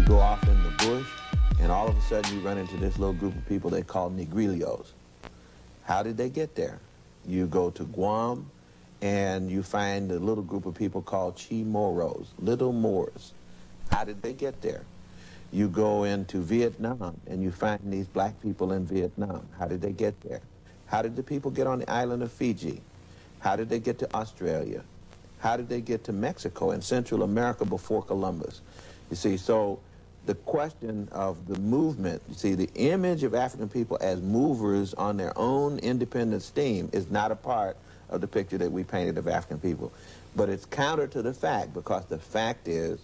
go off in the bush, and all of a sudden you run into this little group of people they call Negrillos. How did they get there? You go to Guam, and you find a little group of people called Chimoros, little Moors. How did they get there? You go into Vietnam, and you find these black people in Vietnam. How did they get there? How did the people get on the island of Fiji? How did they get to Australia? How did they get to Mexico and Central America before Columbus? You see, so the question of the movement, you see, the image of African people as movers on their own independent steam is not a part of the picture that we painted of African people. But it's counter to the fact, because the fact is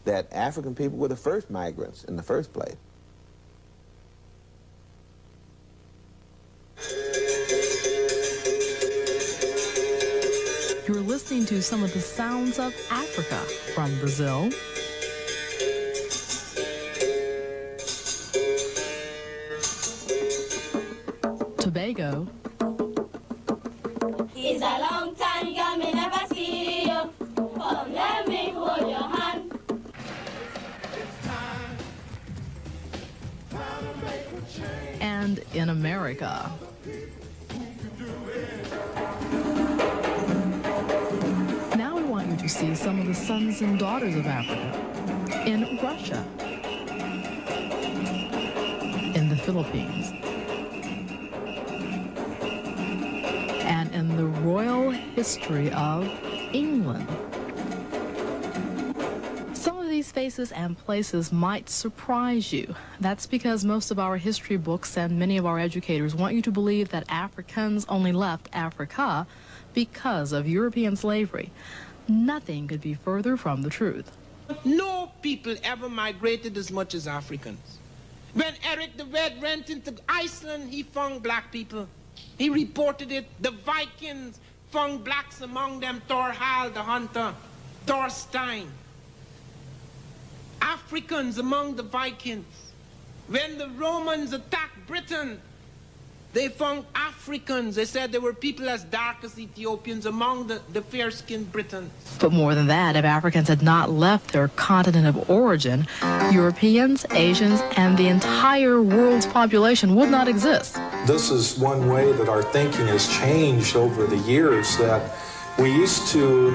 that African people were the first migrants in the first place. You're listening to some of the sounds of Africa from Brazil, Tobago, it's a long time, girl, me never see you. Come, let me hold your hand. and in America. Now we want you to see some of the sons and daughters of Africa in Russia, in the Philippines, and in the royal history of England. Some of these faces and places might surprise you. That's because most of our history books and many of our educators want you to believe that Africans only left Africa because of European slavery. Nothing could be further from the truth. No people ever migrated as much as Africans. When Eric the Red went into Iceland, he found black people. He reported it. The Vikings found blacks among them, Thorhall the hunter, Thorstein. Africans among the Vikings. When the Romans attacked Britain, they found Africans. They said there were people as dark as Ethiopians among the fair-skinned Britons. But more than that, if Africans had not left their continent of origin, Europeans, Asians, and the entire world's population would not exist. This is one way that our thinking has changed over the years, that we used to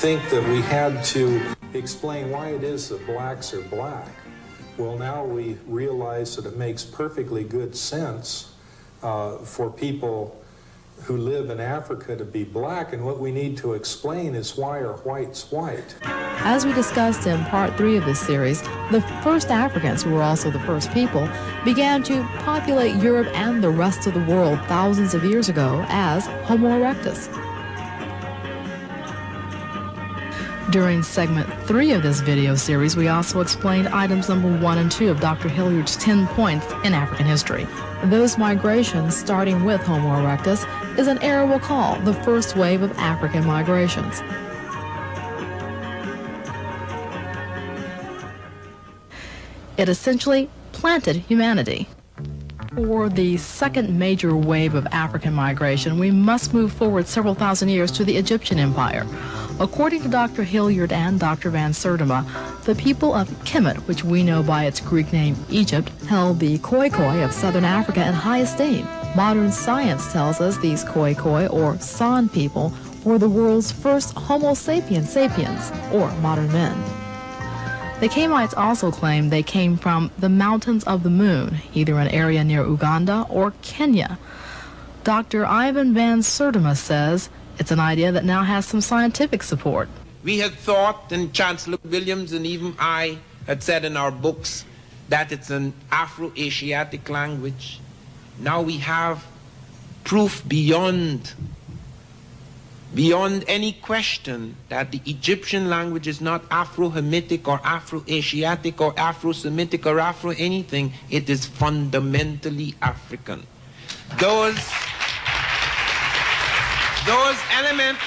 think that we had to explain why it is that blacks are black. Well, now we realize that it makes perfectly good sense for people who live in Africa to be black, and what we need to explain is why are whites white. As we discussed in part 3 of this series, the first Africans, who were also the first people, began to populate Europe and the rest of the world thousands of years ago as Homo erectus. During segment 3 of this video series, we also explained items number 1 and 2 of Dr. Hilliard's 10 points in African history. Those migrations, starting with Homo erectus, is an era we'll call the first wave of African migrations. It essentially planted humanity. For the second major wave of African migration, we must move forward several thousand years to the Egyptian Empire. According to Dr. Hilliard and Dr. Van Sertima, the people of Kemet, which we know by its Greek name Egypt, held the Khoikhoi of southern Africa in high esteem. Modern science tells us these Khoikhoi, or San people, were the world's first Homo sapiens sapiens, or modern men. The Kemites also claim they came from the Mountains of the Moon, either an area near Uganda or Kenya. Dr. Ivan Van Sertima says it's an idea that now has some scientific support. We had thought, and Chancellor Williams and even I had said in our books, that it's an Afro-Asiatic language. Now we have proof beyond any question that the Egyptian language is not Afro-Hamitic or Afro-Asiatic or Afro-Semitic or Afro-anything. It is fundamentally African. Those elements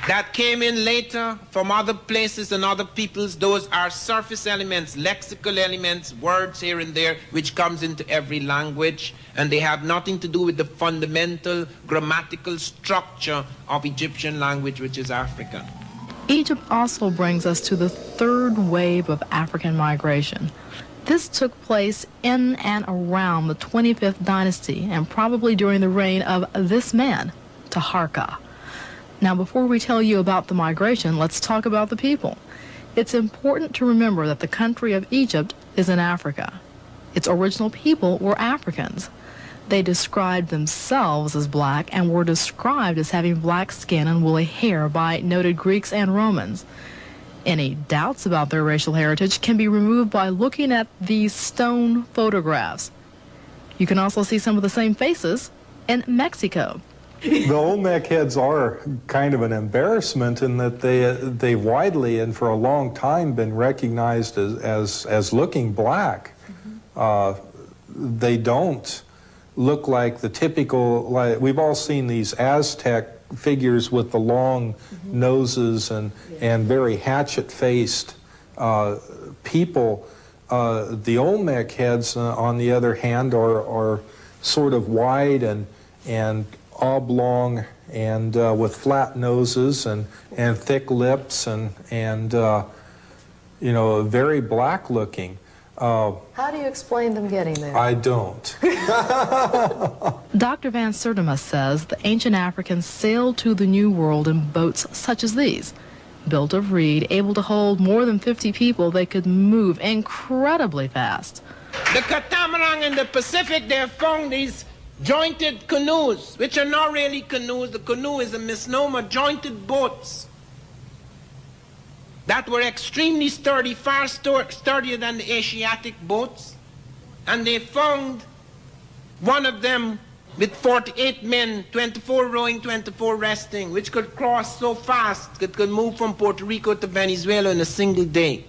that came in later from other places and other peoples, those are surface elements, lexical elements, words here and there, which comes into every language, and they have nothing to do with the fundamental grammatical structure of Egyptian language, which is African. Egypt also brings us to the third wave of African migration. This took place in and around the 25th dynasty and probably during the reign of this man, Taharqa. Now, before we tell you about the migration, let's talk about the people. It's important to remember that the country of Egypt is in Africa. Its original people were Africans. They described themselves as black and were described as having black skin and woolly hair by noted Greeks and Romans. Any doubts about their racial heritage can be removed by looking at these stone photographs. You can also see some of the same faces in Mexico. The Olmec heads are kind of an embarrassment in that they've widely and for a long time been recognized as looking black. They don't look like the typical, we've all seen these Aztec figures with the long noses and very hatchet-faced people. The Olmec heads, on the other hand, are sort of wide and oblong and with flat noses and thick lips and you know, very black looking. How do you explain them getting there? I don't. Dr. Van Sertima says the ancient Africans sailed to the New World in boats such as these. Built of reed, able to hold more than 50 people, they could move incredibly fast. The catamaran in the Pacific, they have found these jointed canoes, which are not really canoes. The canoe is a misnomer, jointed boats that were extremely sturdy, far sturdier than the Asiatic boats. And they found one of them with 48 men, 24 rowing, 24 resting, which could cross so fast, it could move from Puerto Rico to Venezuela in a single day.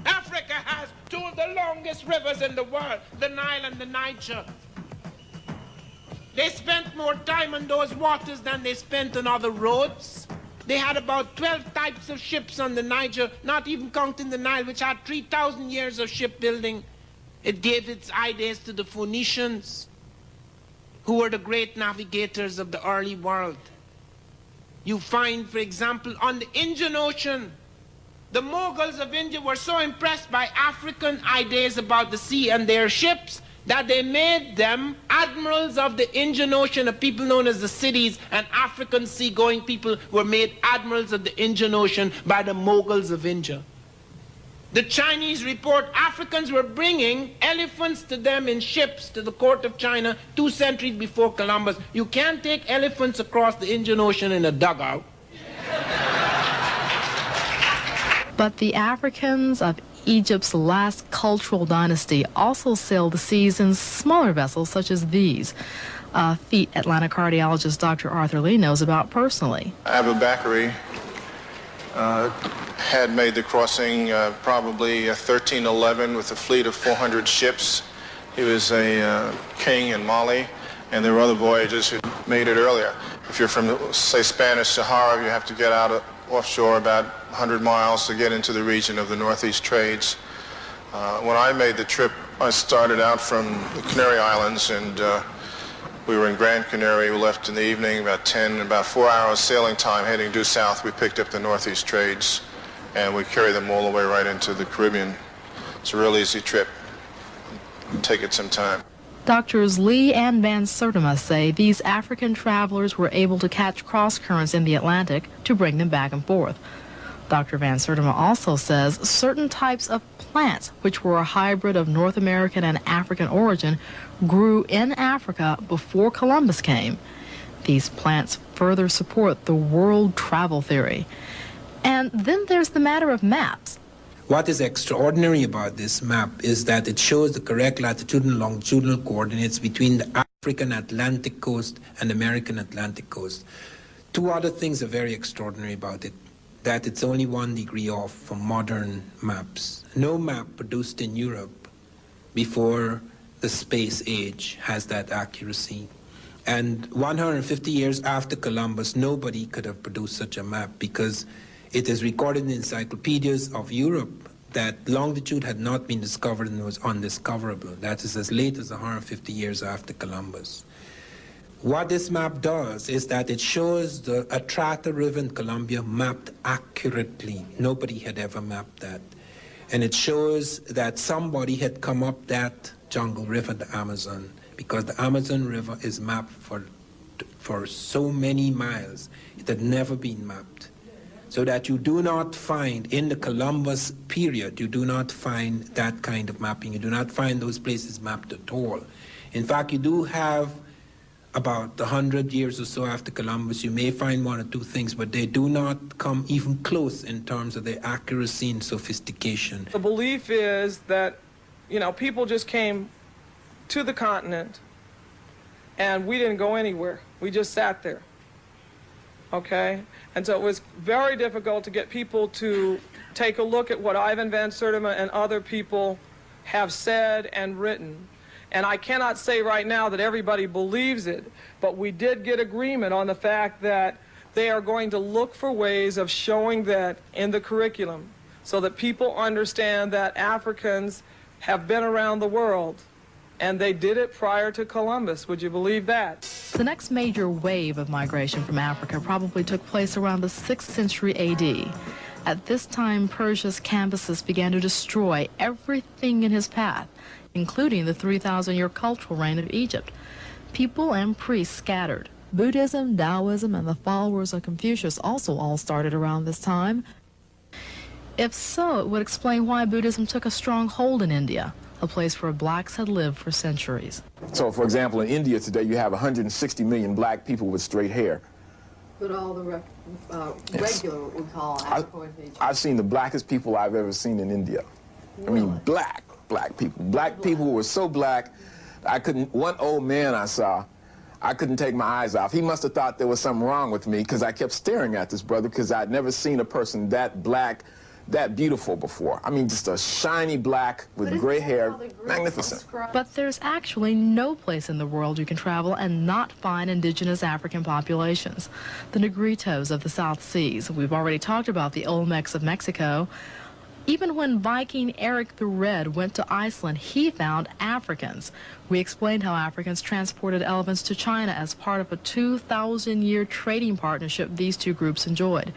Africa has two of the longest rivers in the world, the Nile and the Niger. They spent more time on those waters than they spent on other roads. They had about 12 types of ships on the Niger, not even counting the Nile, which had 3,000 years of shipbuilding. It gave its ideas to the Phoenicians, who were the great navigators of the early world. You find, for example, on the Indian Ocean, the Mughals of India were so impressed by African ideas about the sea and their ships that they made them admirals of the Indian Ocean, a people known as the cities, and African seagoing people were made admirals of the Indian Ocean by the Mughals of India. The Chinese report Africans were bringing elephants to them in ships to the court of China 2 centuries before Columbus. You can't take elephants across the Indian Ocean in a dugout. But the Africans of Egypt's last cultural dynasty also sailed the seas in smaller vessels such as these. Feat Atlanta cardiologist Dr. Arthur Lee knows about personally. Abu Bakr had made the crossing probably 1311 with a fleet of 400 ships. He was a king in Mali, and there were other voyages who made it earlier. If you're from, say, Spanish Sahara, you have to get out offshore about 100 miles to get into the region of the Northeast trades. When I made the trip, I started out from the Canary Islands, and we were in Grand Canary. We left in the evening, about 10, about 4 hours sailing time, heading due south. We picked up the Northeast trades, and we carried them all the way right into the Caribbean. It's a real easy trip. Take it some time. Doctors Lee and Van Sertima say these African travelers were able to catch cross currents in the Atlantic to bring them back and forth. Dr. Van Sertima also says certain types of plants, which were a hybrid of North American and African origin, grew in Africa before Columbus came. These plants further support the world travel theory. And then there's the matter of maps. What is extraordinary about this map is that it shows the correct latitudinal and longitudinal coordinates between the African Atlantic coast and American Atlantic coast. Two other things are very extraordinary about it, that it's only 1 degree off from modern maps. No map produced in Europe before the space age has that accuracy. And 150 years after Columbus, nobody could have produced such a map because it is recorded in encyclopedias of Europe that longitude had not been discovered and was undiscoverable. That is as late as 150 years after Columbus. What this map does is that it shows the Atrato River in Colombia mapped accurately. Nobody had ever mapped that. And it shows that somebody had come up that jungle river, the Amazon, because the Amazon River is mapped for so many miles. It had never been mapped. So that you do not find, in the Columbus period, you do not find that kind of mapping. You do not find those places mapped at all. In fact, you do have about 100 years or so after Columbus, you may find one or two things, but they do not come even close in terms of their accuracy and sophistication. The belief is that, you know, people just came to the continent and we didn't go anywhere. We just sat there. Okay? And so it was very difficult to get people to take a look at what Ivan Van Sertima and other people have said and written. And I cannot say right now that everybody believes it, but we did get agreement on the fact that they are going to look for ways of showing that in the curriculum so that people understand that Africans have been around the world. And they did it prior to Columbus. Would you believe that? The next major wave of migration from Africa probably took place around the 6th century AD. At this time, Persia's Cambyses began to destroy everything in his path, including the 3,000-year cultural reign of Egypt. People and priests scattered. Buddhism, Taoism, and the followers of Confucius also all started around this time. If so, it would explain why Buddhism took a strong hold in India, a place where blacks had lived for centuries. So, for example, in India today, you have 160 million black people with straight hair. But all the regular, what we call Afro-Asian. I've seen the blackest people I've ever seen in India. Really? I mean, black people. Black people who were so black, I couldn't, one old man I saw, I couldn't take my eyes off. He must have thought there was something wrong with me because I kept staring at this brother because I'd never seen a person that black, that beautiful before. I mean, just a shiny black with gray hair, magnificent. But there's actually no place in the world you can travel and not find indigenous African populations. The Negritos of the South Seas. We've already talked about the Olmecs of Mexico. Even when Viking Eric the Red went to Iceland, he found Africans. We explained how Africans transported elephants to China as part of a 2,000-year trading partnership these two groups enjoyed.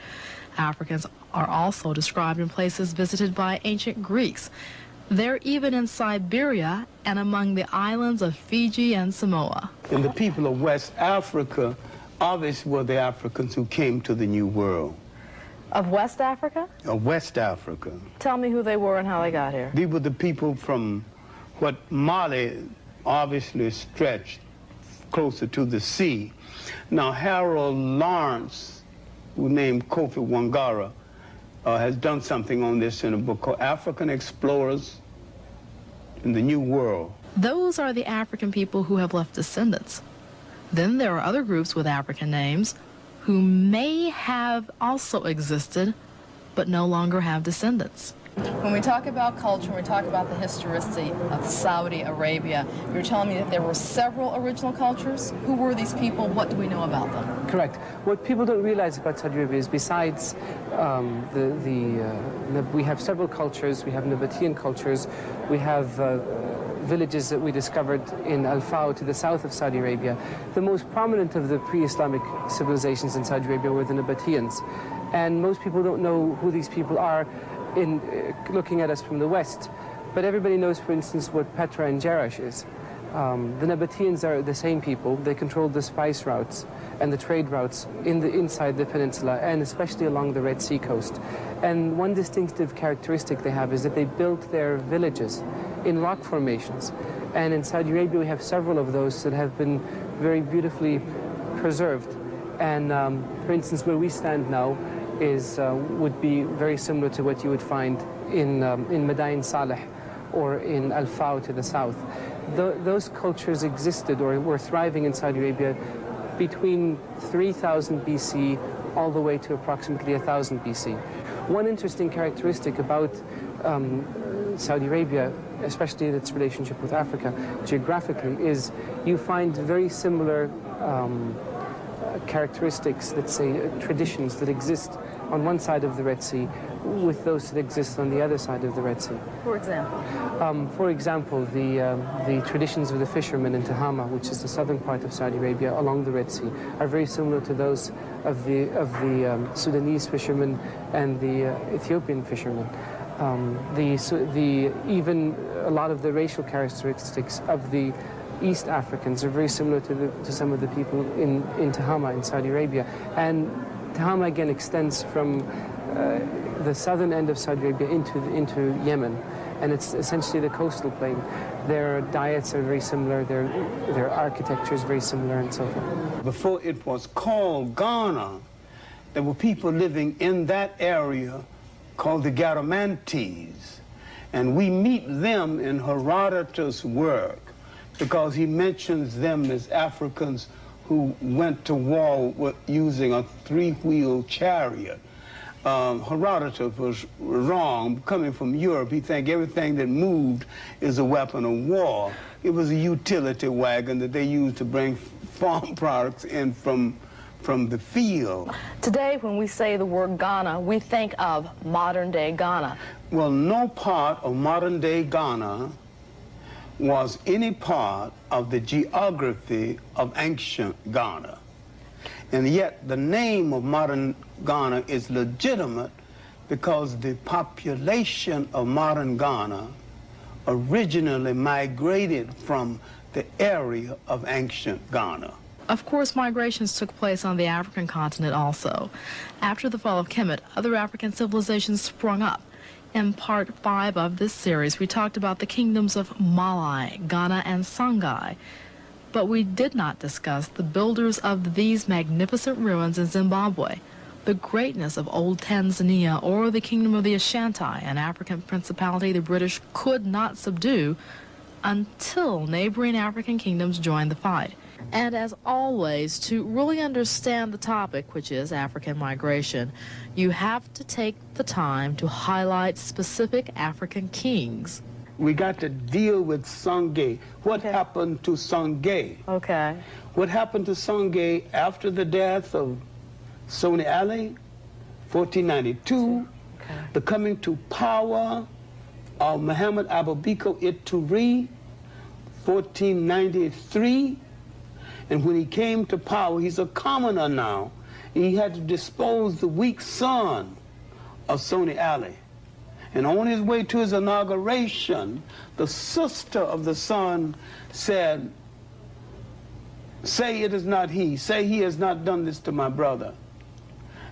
Africans are also described in places visited by ancient Greeks. They're even in Siberia and among the islands of Fiji and Samoa. And the people of West Africa obviously were the Africans who came to the New World. Of West Africa? Of West Africa. Tell me who they were and how they got here. These were the people from what Mali obviously stretched closer to the sea. Now, Harold Lawrence, who named Kofi Wangara, has done something on this in a book called African Explorers in the New World. Those are the African people who have left descendants. Then there are other groups with African names who may have also existed, but no longer have descendants. When we talk about culture, we talk about the historicity of Saudi Arabia. You're telling me that there were several original cultures. Who were these people? What do we know about them? Correct. What people don't realize about Saudi Arabia is besides we have several cultures. We have Nabatean cultures. We have villages that we discovered in Al-Fao to the south of Saudi Arabia. The most prominent of the pre-Islamic civilizations in Saudi Arabia were the Nabateans. And most people don't know who these people are in looking at us from the West. But everybody knows, for instance, what Petra and Jerash is. The Nabateans are the same people. They controlled the spice routes and the trade routes inside the peninsula, and especially along the Red Sea coast. And one distinctive characteristic they have is that they built their villages in rock formations. And in Saudi Arabia, we have several of those that have been very beautifully preserved. And for instance, where we stand now would be very similar to what you would find in Madain Saleh or in Al-Fao to the south. Those cultures existed or were thriving in Saudi Arabia between 3000 BC all the way to approximately 1000 BC. One interesting characteristic about Saudi Arabia, especially in its relationship with Africa, geographically, is you find very similar characteristics, let's say traditions that exist on one side of the Red Sea with those that exist on the other side of the Red Sea. For example? The traditions of the fishermen in Tehama, which is the southern part of Saudi Arabia along the Red Sea, are very similar to those of the Sudanese fishermen and the Ethiopian fishermen. Even a lot of the racial characteristics of the East Africans are very similar to some of the people in Tehama in Saudi Arabia. And Tehama again extends from the southern end of Saudi Arabia into Yemen, and it's essentially the coastal plain. Their diets are very similar, their architecture is very similar, and so forth. Before it was called Ghana, there were people living in that area called the Gadamantes, and we meet them in Herodotus' work because he mentions them as Africans who went to war using a three-wheeled chariot. Herodotus was wrong. Coming from Europe, he think everything that moved is a weapon of war. It was a utility wagon that they used to bring farm products in from the field. Today, when we say the word Ghana, we think of modern-day Ghana. Well, no part of modern-day Ghana was any part of the geography of ancient Ghana. And yet the name of modern Ghana is legitimate because the population of modern Ghana originally migrated from the area of ancient Ghana. Of course, migrations took place on the African continent also. After the fall of Kemet, other African civilizations sprung up. In part 5 of this series, we talked about the kingdoms of Malai, Ghana, and Songhai. But we did not discuss the builders of these magnificent ruins in Zimbabwe, the greatness of old Tanzania, or the kingdom of the Ashanti, an African principality the British could not subdue until neighboring African kingdoms joined the fight. And as always, to really understand the topic, which is African migration, you have to take the time to highlight specific African kings. We got to deal with Songhai. What happened to Songhai? Okay. What happened to Songhai after the death of Soni Ali, 1492, the coming to power of Muhammad Abubakar Ituri, 1493, and when he came to power, he's a commoner now. He had to dispose the weak son of Soni Ali. And on his way to his inauguration, the sister of the son said, "Say it is not he. Say he has not done this to my brother."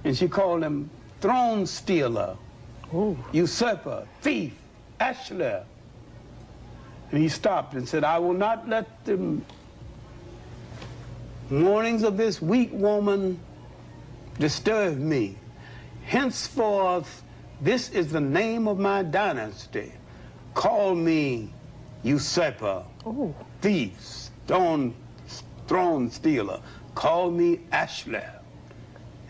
And she called him throne stealer, usurper, thief, ashler. And he stopped and said, "I will not let the warnings of this weak woman disturb me. Henceforth, this is the name of my dynasty. Call me usurper, thief, throne stealer. Call me Ashler."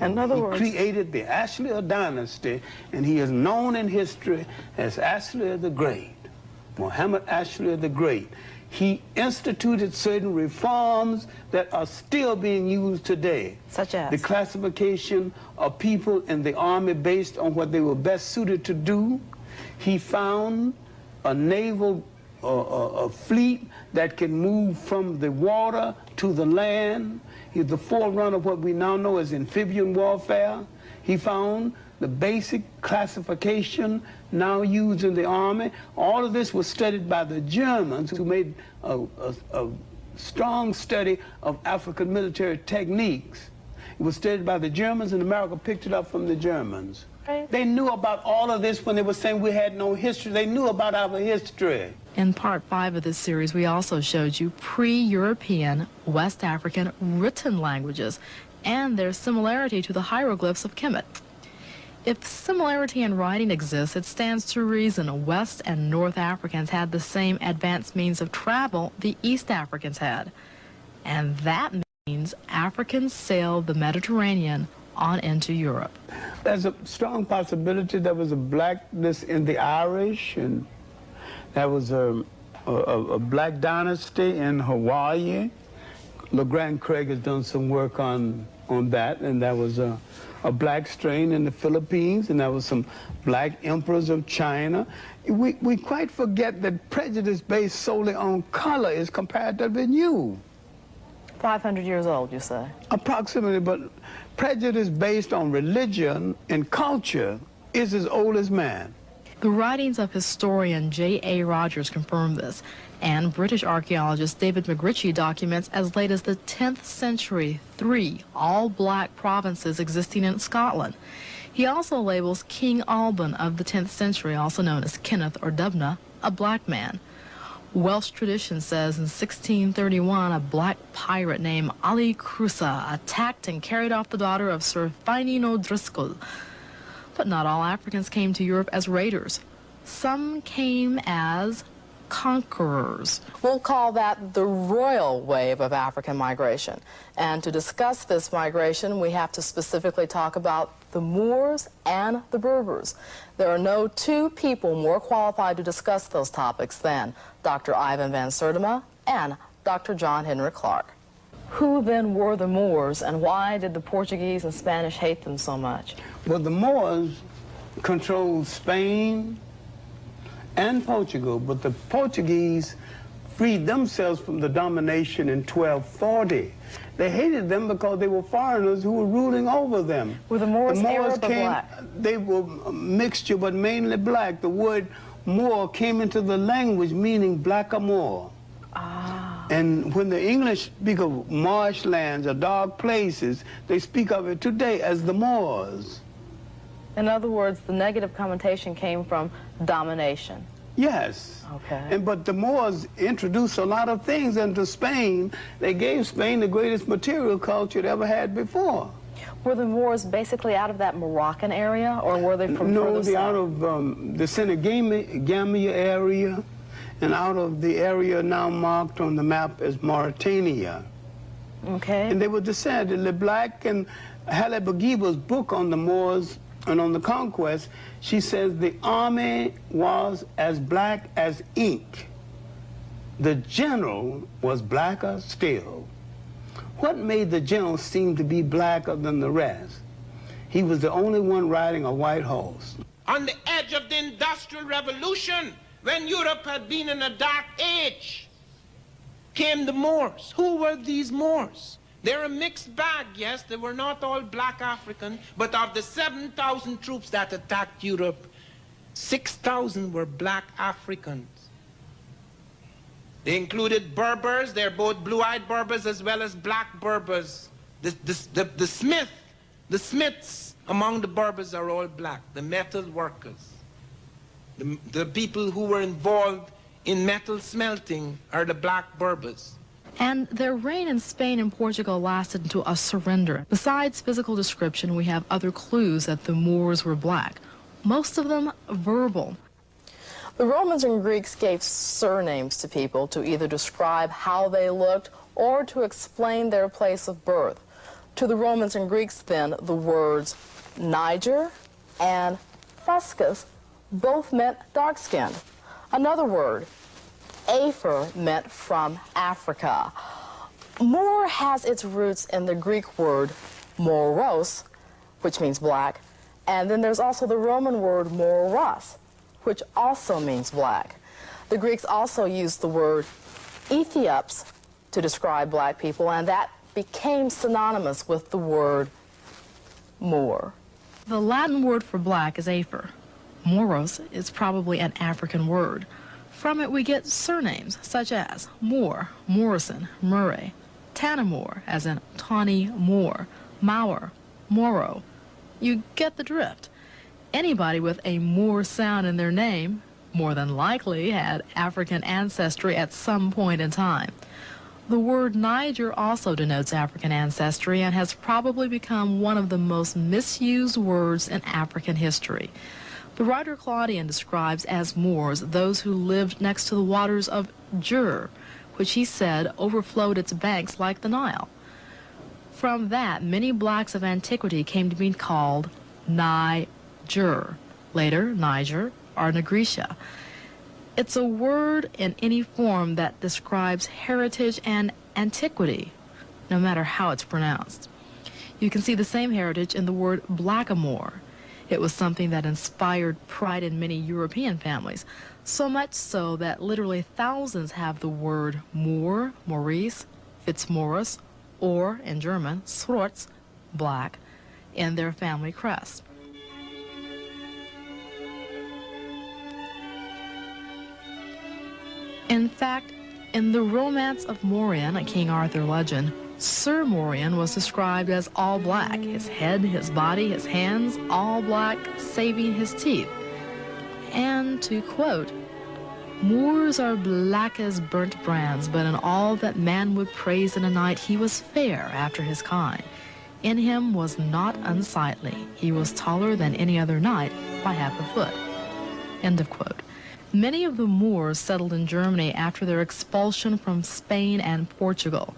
In other words, he created the Ashler dynasty, and he is known in history as Ashler the Great, Muhammad Ashler the Great. He instituted certain reforms that are still being used today. Such as? The classification of people in the army based on what they were best suited to do. He found a naval a fleet that can move from the water to the land. He's the forerunner of what we now know as amphibian warfare. He found the basic classification now used in the army. All of this was studied by the Germans, who made a strong study of African military techniques. It was studied by the Germans, and America picked it up from the Germans. Right. They knew about all of this when they were saying we had no history. They knew about our history. In part 5 of this series, we also showed you pre-European West African written languages and their similarity to the hieroglyphs of Kemet. If similarity in writing exists, it stands to reason West and North Africans had the same advanced means of travel the East Africans had. And that means Africans sailed the Mediterranean on into Europe. There's a strong possibility there was a blackness in the Irish, and there was a black dynasty in Hawaii. LeGrand Craig has done some work on that, and there was a a black strain in the Philippines, and there was some black emperors of China. We quite forget that prejudice based solely on color is comparatively new. 500 years old, you say? Approximately, but prejudice based on religion and culture is as old as man. The writings of historian J.A. Rogers confirm this, and British archaeologist David McRitchie documents as late as the 10th century 3 all-black provinces existing in Scotland. He also labels King Alban of the 10th century, also known as Kenneth or Dubna, a black man. Welsh tradition says in 1631 a black pirate named Ali Crusa attacked and carried off the daughter of Sir Finan O'Driscoll. But not all Africans came to Europe as raiders. Some came as conquerors. We'll call that the royal wave of African migration. And to discuss this migration, we have to specifically talk about the Moors and the Berbers. There are no two people more qualified to discuss those topics than Dr. Iva Van Sertima and Dr. John Henry Clark. Who then were the Moors, and why did the Portuguese and Spanish hate them so much? Well, the Moors controlled Spain and Portugal, but the Portuguese freed themselves from the domination in 1240. They hated them because they were foreigners who were ruling over them. Were the Moors Arab or black? They were a mixture, but mainly black. The word Moor came into the language meaning blackamoor. And when the English speak of marshlands or dark places, they speak of it today as the Moors. In other words, the negative connotation came from domination. Yes. Okay. But the Moors introduced a lot of things into Spain. They gave Spain the greatest material culture it ever had before. Were the Moors basically out of that Moroccan area, or were they from further No, they're south? out of the Senegambia area, and out of the area now marked on the map as Mauritania. Okay. And they were descended. LeBlanc and Halle Bourguiba's book on the Moors and on the conquest, she says the army was as black as ink. The general was blacker still. What made the general seem to be blacker than the rest? He was the only one riding a white horse. On the edge of the Industrial Revolution, when Europe had been in a dark age, came the Moors. Who were these Moors? They're a mixed bag, yes. They were not all black African, but of the 7,000 troops that attacked Europe, 6,000 were black Africans. They included Berbers. They're both blue-eyed Berbers as well as black Berbers. The Smiths among the Berbers are all black, the metal workers. The people who were involved in metal smelting are the black Berbers. And their reign in Spain and Portugal lasted until a surrender. Besides physical description, we have other clues that the Moors were black, most of them verbal. The Romans and Greeks gave surnames to people to either describe how they looked or to explain their place of birth. To the Romans and Greeks, then, the words Niger and Fuscus both meant dark-skinned. Another word, Afer, meant from Africa. Moor has its roots in the Greek word moros, which means black, and then there's also the Roman word moros, which also means black. The Greeks also used the word Ethiops to describe black people, and that became synonymous with the word Moor. The Latin word for black is Afer. Moros is probably an African word. From it we get surnames such as Moore, Morrison, Murray, Tanamore, as in Tawny Moore, Mauer, Moro. You get the drift. Anybody with a Moor sound in their name more than likely had African ancestry at some point in time. The word Niger also denotes African ancestry and has probably become one of the most misused words in African history. The writer Claudian describes as Moors those who lived next to the waters of Jur, which he said overflowed its banks like the Nile. From that, many blacks of antiquity came to be called Niger, later Niger or Nigritia. It's a word in any form that describes heritage and antiquity, no matter how it's pronounced. You can see the same heritage in the word blackamoor. It was something that inspired pride in many European families, so much so that literally thousands have the word Moor, Maurice, Fitzmaurice, or, in German, Schwarz, black, in their family crest. In fact, in the Romance of Morian, a King Arthur legend, Sir Morian was described as all black, his head, his body, his hands, all black, saving his teeth. And to quote, "Moors are black as burnt brands, but in all that man would praise in a knight, he was fair after his kind. In him was not unsightly. He was taller than any other knight by half a foot." End of quote. Many of the Moors settled in Germany after their expulsion from Spain and Portugal.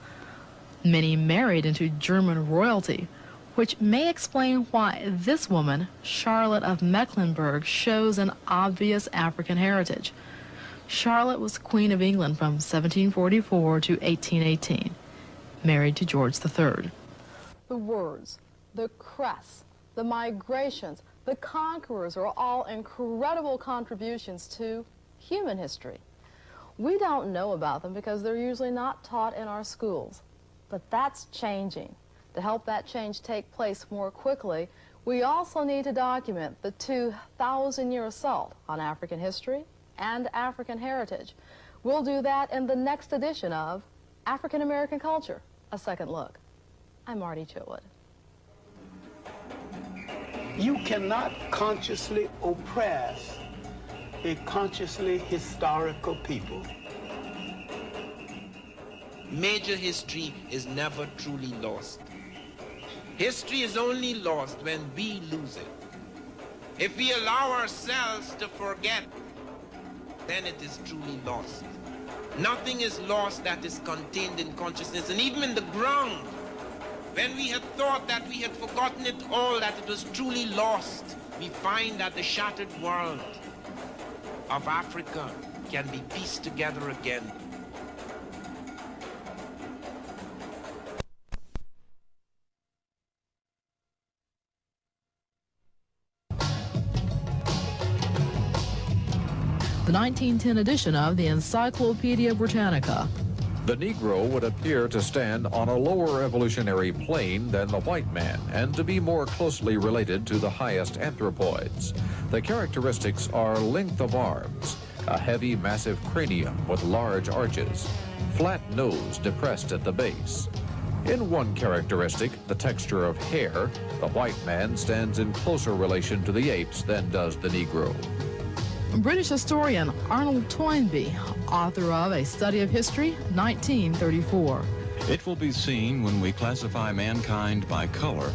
Many married into German royalty, which may explain why this woman, Charlotte of Mecklenburg, shows an obvious African heritage. Charlotte was Queen of England from 1744 to 1818, married to George III. The words, the crests, the migrations, the conquerors are all incredible contributions to human history. We don't know about them because they're usually not taught in our schools. But that's changing. To help that change take place more quickly, we also need to document the 2,000-year assault on African history and African heritage. We'll do that in the next edition of African American Culture, A Second Look. I'm Marti Chitwood. You cannot consciously oppress a consciously historical people. Major history is never truly lost. History is only lost when we lose it. If we allow ourselves to forget, then it is truly lost. Nothing is lost that is contained in consciousness, and even in the ground. When we had thought that we had forgotten it all, that it was truly lost, we find that the shattered world of Africa can be pieced together again. The 1910 edition of the Encyclopedia Britannica. The Negro would appear to stand on a lower evolutionary plane than the white man and to be more closely related to the highest anthropoids. The characteristics are length of arms, a heavy, massive cranium with large arches, flat nose depressed at the base. In one characteristic, the texture of hair, the white man stands in closer relation to the apes than does the Negro. British historian Arnold Toynbee, author of A Study of History, 1934. It will be seen when we classify mankind by color.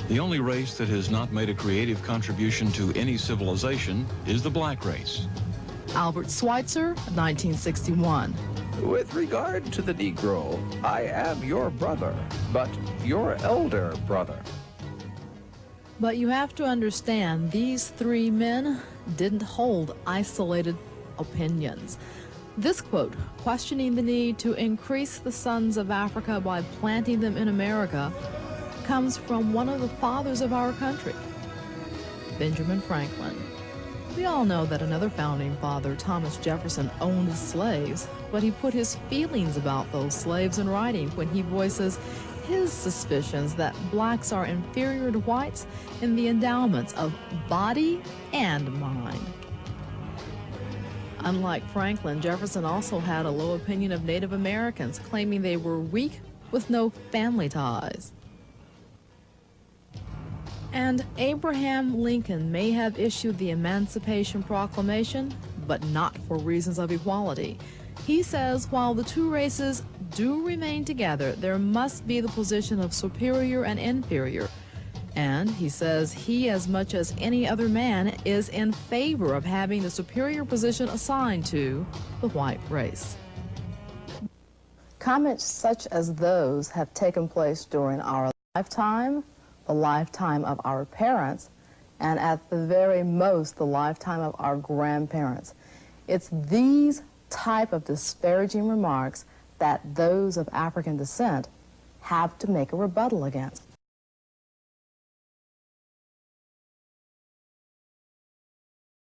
The only race that has not made a creative contribution to any civilization is the black race. Albert Schweitzer, 1961. With regard to the Negro, I am your brother, but your elder brother. But you have to understand, these three men didn't hold isolated opinions. This quote, questioning the need to increase the sons of Africa by planting them in America, comes from one of the fathers of our country, Benjamin Franklin. We all know that another founding father, Thomas Jefferson, owned slaves, but he put his feelings about those slaves in writing when he voices his suspicions that blacks are inferior to whites in the endowments of body and mind. Unlike Franklin, Jefferson also had a low opinion of Native Americans, claiming they were weak with no family ties. And Abraham Lincoln may have issued the Emancipation Proclamation, but not for reasons of equality. He says while the two races do remain together, there must be the position of superior and inferior. And he says he, as much as any other man, is in favor of having the superior position assigned to the white race. Comments such as those have taken place during our lifetime, the lifetime of our parents, and at the very most, the lifetime of our grandparents. It's these type of disparaging remarks that those of African descent have to make a rebuttal against.